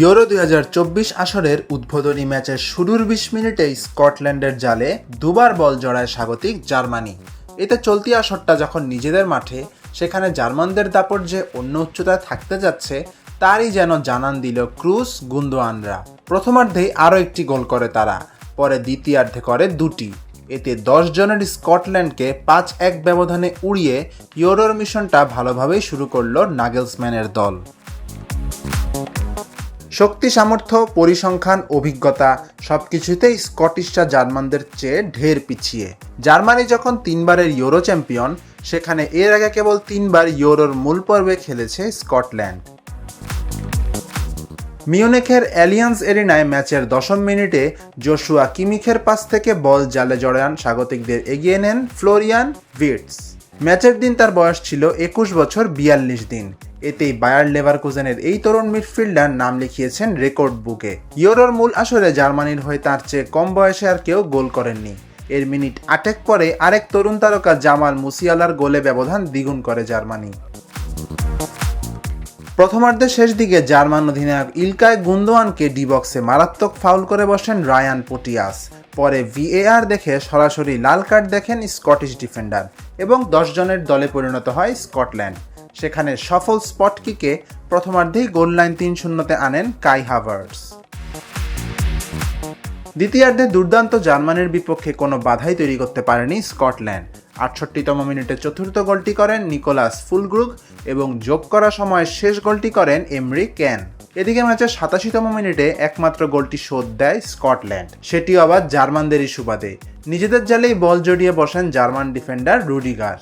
Euro 2024 আসরের উদ্বোধনী ম্যাচের শুরুর 20 মিনিটেই স্কটল্যান্ডের জালে দুবার বল জড়ায় স্বাগতিক জার্মানি। এতে চলতি আসরটা যখন নিজেদের মাঠে, সেখানে জার্মানদের দাপট যে অন্য উচ্চতায় থাকতে যাচ্ছে তারই যেন জানান দিল ক্রুস গুন্দোয়ানরা। প্রথমার্ধেই আরও একটি গোল করে তারা, পরে দ্বিতীয়ার্ধে করে দুটি। এতে 10 জনের স্কটল্যান্ডকে 5-1 ব্যবধানে উড়িয়ে ইউরোর মিশনটা ভালোভাবেই শুরু করলো নাগেলসম্যানের দল। শক্তি, সামর্থ্য, পরিসংখ্যান, অভিজ্ঞতা সবকিছুতেই স্কটিশরা জার্মানদের চেয়ে ঢের পিছিয়ে। জার্মানি যখন 3বারের ইউরো চ্যাম্পিয়ন, সেখানে এর আগে কেবল 3বার ইউরোর মূল পর্বে খেলেছে স্কটল্যান্ড। মিউনিখের অ্যালিয়ান্স এরিনায় ম্যাচের 10ম মিনিটে জোশুয়া কিমিখের পাস থেকে বল জালে জড়ান স্বাগতিকদের এগিয়ে নেন ফ্লোরিয়ান ভির্টস। ম্যাচের দিন তার বয়স ছিল 21 বছর 42 দিন। এতেই বায়ার লেভারকুজেনের এই তরুণ মিডফিল্ডার নাম লিখিয়েছেন রেকর্ড বুকে। ইউরোর মূল আসরে জার্মানির হয়ে তার চেয়ে কম বয়সে আর কেউ গোল করেননি। এর মিনিট 8 পরে আরেক তরুণ তারকা জামাল মুসিয়ালার গোলে ব্যবধান দ্বিগুণ করে জার্মানি। প্রথমার্ধের শেষ দিকে জার্মান অধিনায়ক ইলকাই গুন্দোয়ানকে ডি বক্সে মারাত্মক ফাউল করে বসেন রায়ান পটিয়াস। পরে ভিএআর দেখে সরাসরি লাল কার্ড দেখেন স্কটিশ ডিফেন্ডার এবং 10 জনের দলে পরিণত হয় স্কটল্যান্ড। সেখানে সফল স্পট কিকে প্রথমার্ধেই গোল লাইন 3-0-তে আনেন কাই হাভার্টস। দ্বিতীয়ার্ধে দুর্দান্ত জার্মানির বিপক্ষে কোনো বাধাই তৈরি করতে পারেনি স্কটল্যান্ড। 68তম মিনিটে চতুর্থ গোলটি করেন নিকোলাস ফুলগ্রুগ এবং যোগ করা সময়ে শেষ গোলটি করেন এমরি ক্যান। এদিকে ম্যাচের 87তম মিনিটে একমাত্র গোলটি শোধ দেয় স্কটল্যান্ড, সেটিও আবার জার্মানদেরই সুবাদে। নিজেদের জালেই বল জড়িয়ে বসেন জার্মান ডিফেন্ডার রুডিগার।